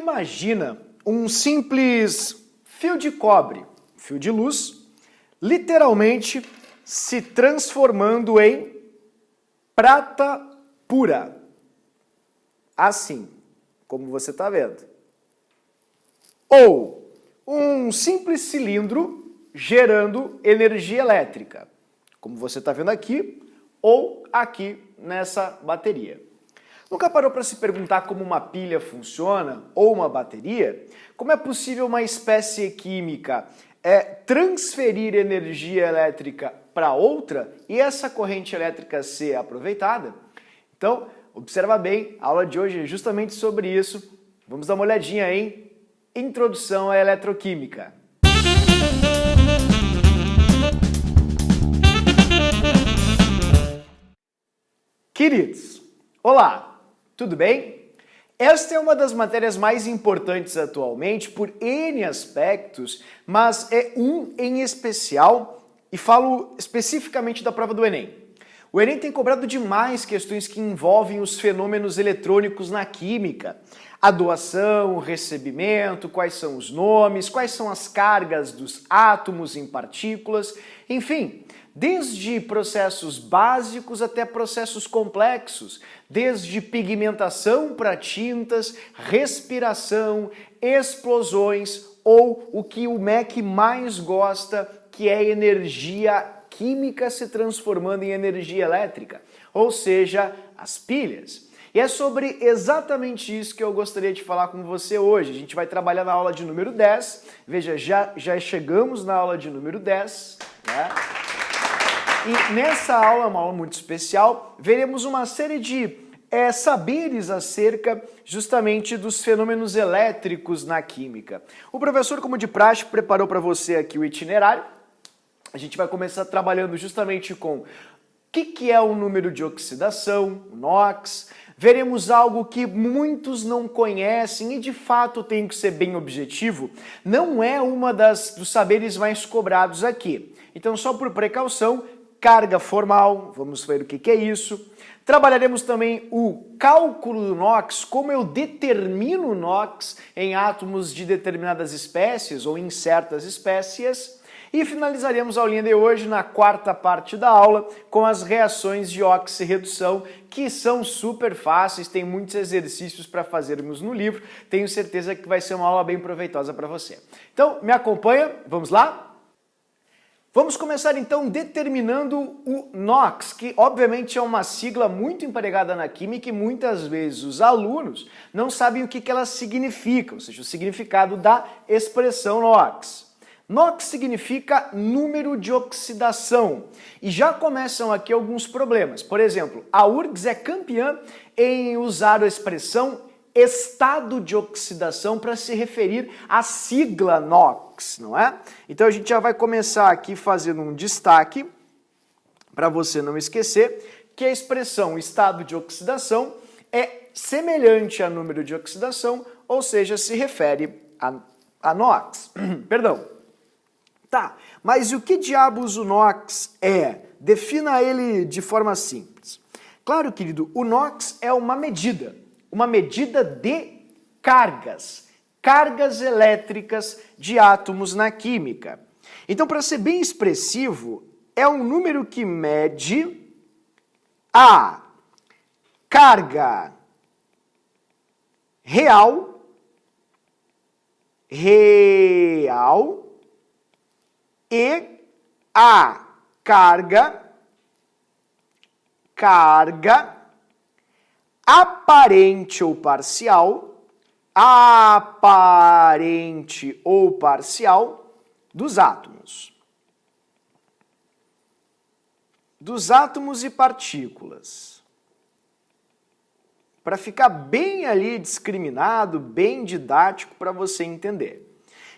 imagina um simples fio de cobre, fio de luz, literalmente se transformando em prata pura. Assim, como você está vendo. Ou um simples cilindro gerando energia elétrica, como você está vendo aqui, ou aqui nessa bateria. Nunca parou para se perguntar como uma pilha funciona ou uma bateria? Como é possível uma espécie química transferir energia elétrica para outra e essa corrente elétrica ser aproveitada? Então, observa bem, a aula de hoje é justamente sobre isso. Vamos dar uma olhadinha em Introdução à Eletroquímica. Queridos, olá! Tudo bem? Esta é uma das matérias mais importantes atualmente por N aspectos, mas é um em especial e falo especificamente da prova do Enem. O Enem tem cobrado demais questões que envolvem os fenômenos eletrônicos na química. A doação, o recebimento, quais são os nomes, quais são as cargas dos átomos em partículas, enfim, desde processos básicos até processos complexos, desde pigmentação para tintas, respiração, explosões ou o que o MEC mais gosta, que é energia química se transformando em energia elétrica, ou seja, as pilhas. E é sobre exatamente isso que eu gostaria de falar com você hoje. A gente vai trabalhar na aula de número 10. Veja, já chegamos na aula de número 10, né? E nessa aula, uma aula muito especial, veremos uma série de saberes acerca justamente dos fenômenos elétricos na química. O professor, como de praxe, preparou para você aqui o itinerário. A gente vai começar trabalhando justamente com o que é o número de oxidação, o NOx. Veremos algo que muitos não conhecem e de fato tem que ser bem objetivo. Não é uma dos saberes mais cobrados aqui. Então, só por precaução, carga formal, vamos ver o que é isso. Trabalharemos também o cálculo do NOx, como eu determino o NOx em átomos de determinadas espécies ou em certas espécies. E finalizaremos a aulinha de hoje na quarta parte da aula com as reações de oxirredução, que são super fáceis, tem muitos exercícios para fazermos no livro. Tenho certeza que vai ser uma aula bem proveitosa para você. Então, me acompanha, vamos lá? Vamos começar então determinando o NOx, que obviamente é uma sigla muito empregada na química e muitas vezes os alunos não sabem o que ela significa, ou seja, o significado da expressão NOx. NOx significa número de oxidação e já começam aqui alguns problemas. Por exemplo, a URGS é campeã em usar a expressão estado de oxidação para se referir à sigla NOx, não é? Então a gente já vai começar aqui fazendo um destaque para você não esquecer que a expressão estado de oxidação é semelhante a número de oxidação, ou seja, se refere a NOx. Perdão. Tá, mas o que diabos o NOx é? Defina ele de forma simples. Claro, querido, o NOx é uma medida de cargas, cargas elétricas de átomos na química. Então, para ser bem expressivo, é um número que mede a carga real e a carga aparente ou parcial dos átomos. Dos átomos e partículas. Para ficar bem ali discriminado, bem didático para você entender.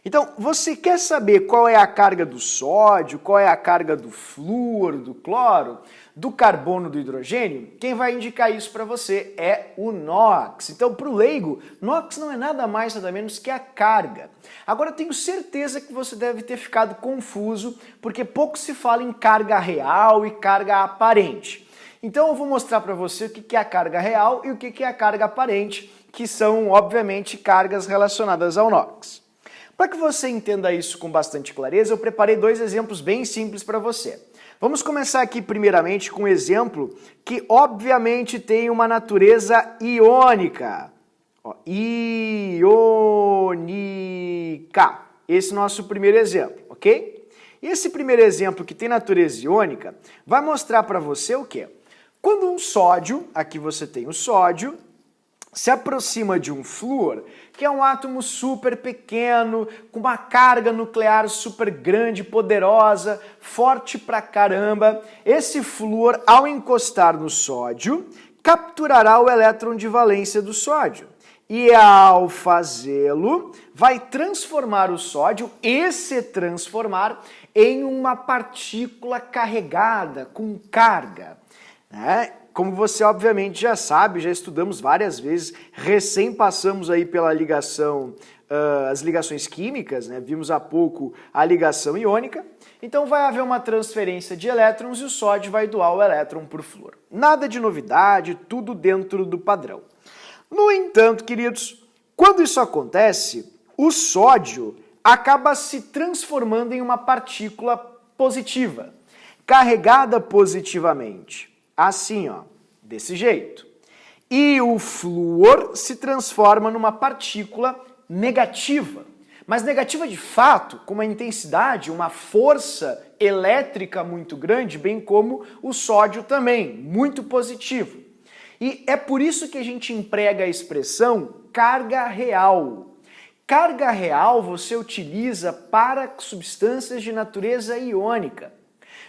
Então, você quer saber qual é a carga do sódio, qual é a carga do flúor, do cloro, do carbono, do hidrogênio? Quem vai indicar isso para você é o NOx. Então, para o leigo, NOx não é nada mais, nada menos que a carga. Agora, eu tenho certeza que você deve ter ficado confuso, porque pouco se fala em carga real e carga aparente. Então, eu vou mostrar para você o que é a carga real e o que é a carga aparente, que são, obviamente, cargas relacionadas ao NOx. Para que você entenda isso com bastante clareza, eu preparei dois exemplos bem simples para você. Vamos começar aqui primeiramente com um exemplo que obviamente tem uma natureza iônica. Ó, iônica. Esse é o nosso primeiro exemplo, ok? E esse primeiro exemplo que tem natureza iônica vai mostrar para você o quê? Quando um sódio, aqui você tem o sódio, se aproxima de um flúor, que é um átomo super pequeno, com uma carga nuclear super grande, poderosa, forte pra caramba, esse flúor, ao encostar no sódio, capturará o elétron de valência do sódio. E ao fazê-lo, vai transformar o sódio e se transformar em uma partícula carregada, com carga, né? Como você obviamente já sabe, já estudamos várias vezes, recém passamos aí pela ligação, as ligações químicas, né? Vimos há pouco a ligação iônica, então vai haver uma transferência de elétrons e o sódio vai doar o elétron por flúor. Nada de novidade, tudo dentro do padrão. No entanto, queridos, quando isso acontece, o sódio acaba se transformando em uma partícula positiva, carregada positivamente. Assim, ó, desse jeito. E o flúor se transforma numa partícula negativa. Mas negativa de fato, com uma intensidade, uma força elétrica muito grande, bem como o sódio também, muito positivo. E é por isso que a gente emprega a expressão carga real. Carga real você utiliza para substâncias de natureza iônica.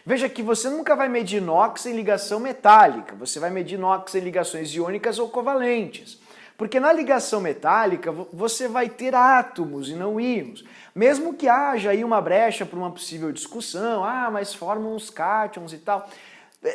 Veja que você nunca vai medir NOx em ligação metálica, você vai medir NOx em ligações iônicas ou covalentes. Porque na ligação metálica você vai ter átomos e não íons. Mesmo que haja aí uma brecha para uma possível discussão, mas formam os cátions e tal,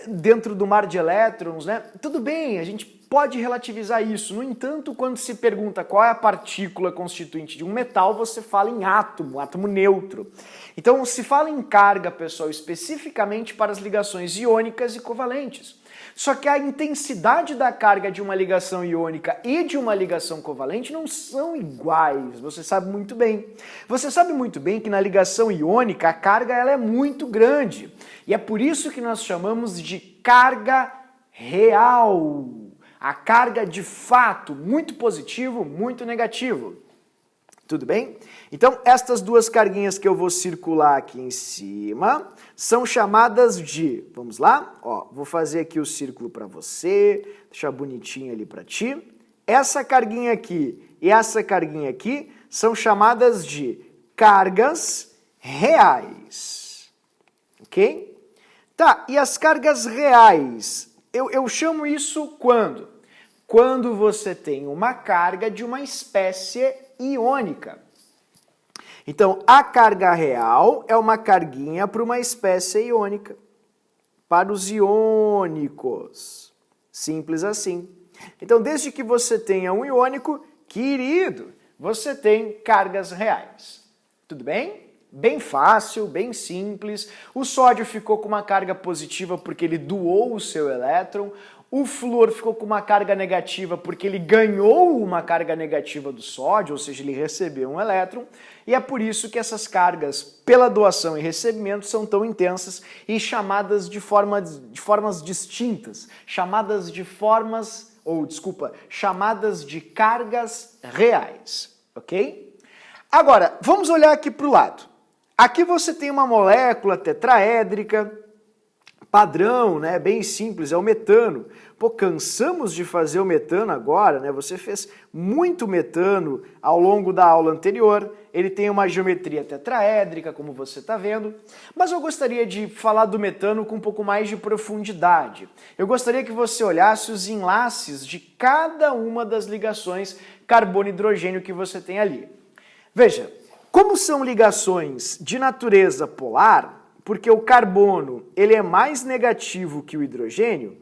dentro do mar de elétrons, né? Tudo bem, a gente pode relativizar isso. No entanto, quando se pergunta qual é a partícula constituinte de um metal, você fala em átomo, átomo neutro. Então, se fala em carga, pessoal, especificamente para as ligações iônicas e covalentes. Só que a intensidade da carga de uma ligação iônica e de uma ligação covalente não são iguais, você sabe muito bem. Você sabe muito bem que na ligação iônica a carga ela é muito grande. E é por isso que nós chamamos de carga real. A carga de fato, muito positivo, muito negativo. Tudo bem? Então, estas duas carguinhas que eu vou circular aqui em cima são chamadas de, vamos lá? Ó, vou fazer aqui o círculo para você, deixar bonitinho ali para ti. Essa carguinha aqui e essa carguinha aqui são chamadas de cargas reais. Ok? Tá, e as cargas reais, eu chamo isso quando? Quando você tem uma carga de uma espécie iônica. Então, a carga real é uma carguinha para uma espécie iônica. Para os iônicos. Simples assim. Então, desde que você tenha um iônico, querido, você tem cargas reais. Tudo bem? Bem fácil, bem simples. O sódio ficou com uma carga positiva porque ele doou o seu elétron. O flúor ficou com uma carga negativa porque ele ganhou uma carga negativa do sódio, ou seja, ele recebeu um elétron, e é por isso que essas cargas, pela doação e recebimento, são tão intensas e chamadas de formas distintas, chamadas de cargas reais, ok? Agora, vamos olhar aqui para o lado. Aqui você tem uma molécula tetraédrica, padrão, né, bem simples, é o metano. Pô, cansamos de fazer o metano agora, né? Você fez muito metano ao longo da aula anterior. Ele tem uma geometria tetraédrica, como você está vendo. Mas eu gostaria de falar do metano com um pouco mais de profundidade. Eu gostaria que você olhasse os enlaces de cada uma das ligações carbono-hidrogênio que você tem ali. Veja, como são ligações de natureza polar, porque o carbono ele é mais negativo que o hidrogênio,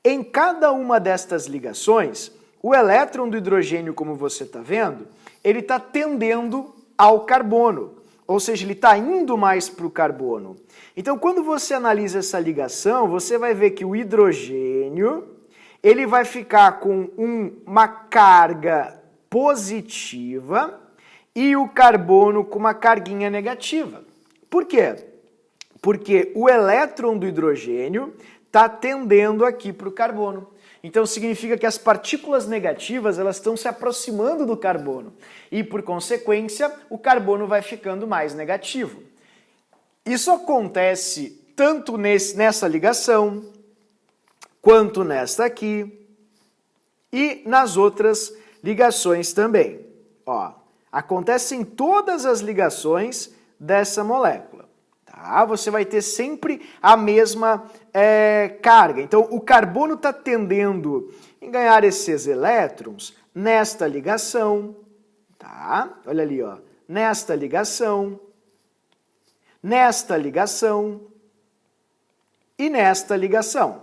em cada uma destas ligações, o elétron do hidrogênio, como você está vendo, ele está tendendo ao carbono, ou seja, ele está indo mais para o carbono. Então, quando você analisa essa ligação, você vai ver que o hidrogênio, ele vai ficar com uma carga positiva e o carbono com uma carguinha negativa. Por quê? Porque o elétron do hidrogênio está tendendo aqui para o carbono. Então significa que as partículas negativas elas estão se aproximando do carbono e, por consequência, o carbono vai ficando mais negativo. Isso acontece tanto nessa ligação, quanto nesta aqui e nas outras ligações também. Ó, acontece em todas as ligações dessa molécula. Tá? Você vai ter sempre a mesma carga. Então, o carbono está tendendo em ganhar esses elétrons nesta ligação. Tá? Olha ali, ó. Nesta ligação e nesta ligação.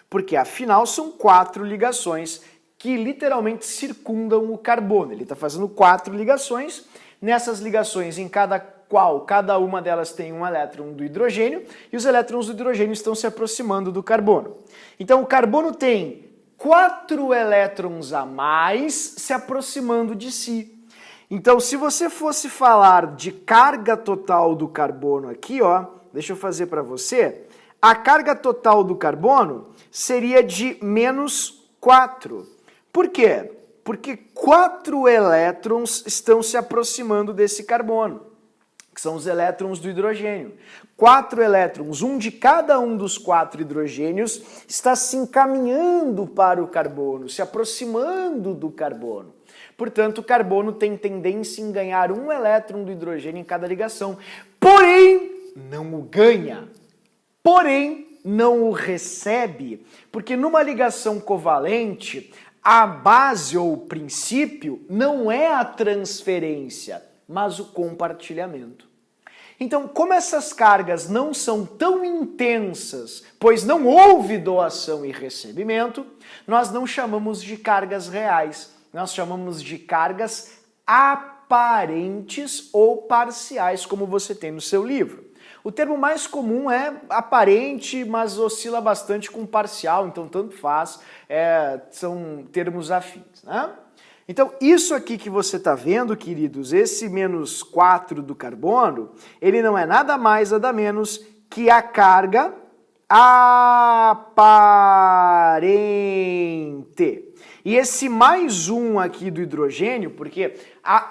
Porque, afinal, são 4 ligações que literalmente circundam o carbono. Ele está fazendo 4 ligações. Nessas ligações, em cada uma delas tem um elétron do hidrogênio, e os elétrons do hidrogênio estão se aproximando do carbono. Então, o carbono tem 4 elétrons a mais se aproximando de si. Então, se você fosse falar de carga total do carbono aqui, ó, deixa eu fazer para você, a carga total do carbono seria de menos 4. Por quê? Porque 4 elétrons estão se aproximando desse carbono, que são os elétrons do hidrogênio. 4 elétrons, um de cada um dos 4 hidrogênios, está se encaminhando para o carbono, se aproximando do carbono. Portanto, o carbono tem tendência em ganhar um elétron do hidrogênio em cada ligação. Porém, não o ganha. Porém, não o recebe, porque numa ligação covalente, a base ou o princípio não é a transferência, mas o compartilhamento. Então, como essas cargas não são tão intensas, pois não houve doação e recebimento, nós não chamamos de cargas reais, nós chamamos de cargas aparentes ou parciais, como você tem no seu livro. O termo mais comum é aparente, mas oscila bastante com parcial, então tanto faz, são termos afins, né? Então, isso aqui que você está vendo, queridos, esse menos 4 do carbono, ele não é nada mais, nada menos que a carga aparente. E esse mais 1 aqui do hidrogênio, porque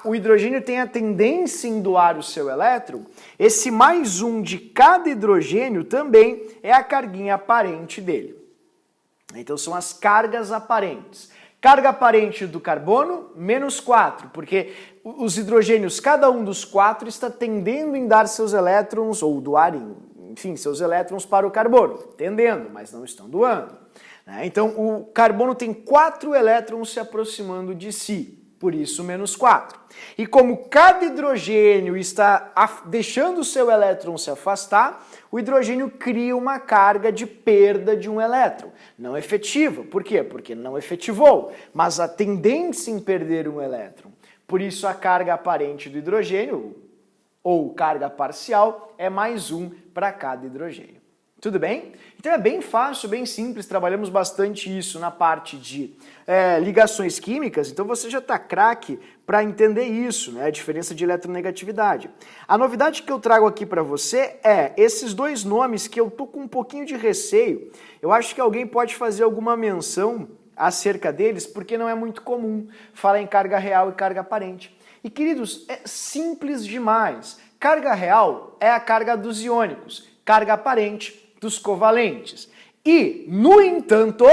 o hidrogênio tem a tendência em doar o seu elétron, esse mais 1 de cada hidrogênio também é a carguinha aparente dele. Então, são as cargas aparentes. Carga aparente do carbono, menos 4, porque os hidrogênios, cada um dos 4, está tendendo em dar seus elétrons, ou doarem, enfim, seus elétrons para o carbono. Tendendo, mas não estão doando. Então, o carbono tem 4 elétrons se aproximando de si, por isso menos 4. E como cada hidrogênio está deixando o seu elétron se afastar, o hidrogênio cria uma carga de perda de um elétron. Não efetiva. Por quê? Porque não efetivou, mas a tendência em perder um elétron. Por isso a carga aparente do hidrogênio, ou carga parcial, é mais 1 para cada hidrogênio. Tudo bem? Então é bem fácil, bem simples, trabalhamos bastante isso na parte de ligações químicas, então você já está craque para entender isso, né? A diferença de eletronegatividade. A novidade que eu trago aqui para você é esses 2 nomes que eu tô com um pouquinho de receio. Eu acho que alguém pode fazer alguma menção acerca deles, porque não é muito comum falar em carga real e carga aparente. E queridos, é simples demais. Carga real é a carga dos iônicos, carga aparente dos covalentes. E, no entanto,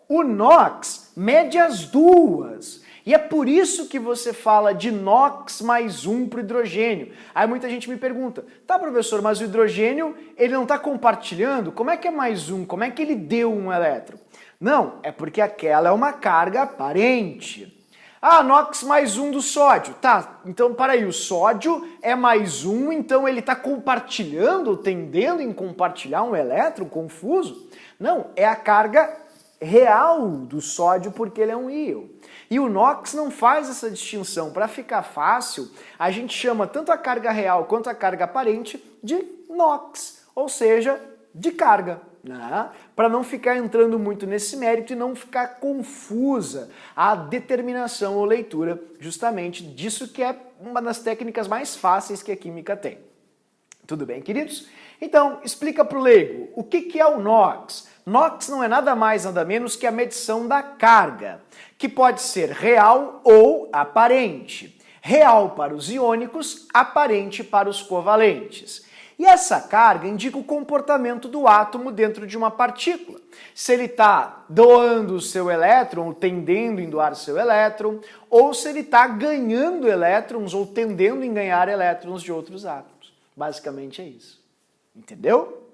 o NOx mede as duas. E é por isso que você fala de NOx mais 1 para o hidrogênio. Aí muita gente me pergunta, tá, professor, mas o hidrogênio ele não está compartilhando? Como é que é mais 1? Como é que ele deu um elétron? Não, é porque aquela é uma carga aparente. Ah, NOx mais 1 do sódio. Tá, então para aí, o sódio é mais 1, então ele está compartilhando, tendendo em compartilhar um elétron confuso? Não, é a carga real do sódio porque ele é um íon. E o NOx não faz essa distinção. Para ficar fácil, a gente chama tanto a carga real quanto a carga aparente de NOx, ou seja, de carga. né? Para não ficar entrando muito nesse mérito e não ficar confusa a determinação ou leitura justamente disso que é uma das técnicas mais fáceis que a química tem. Tudo bem, queridos? Então, explica para o leigo, o que é o NOx? NOx não é nada mais, nada menos que a medição da carga, que pode ser real ou aparente. Real para os iônicos, aparente para os covalentes. E essa carga indica o comportamento do átomo dentro de uma partícula. Se ele está doando o seu elétron, ou tendendo em doar seu elétron, ou se ele está ganhando elétrons, ou tendendo em ganhar elétrons de outros átomos. Basicamente é isso. Entendeu?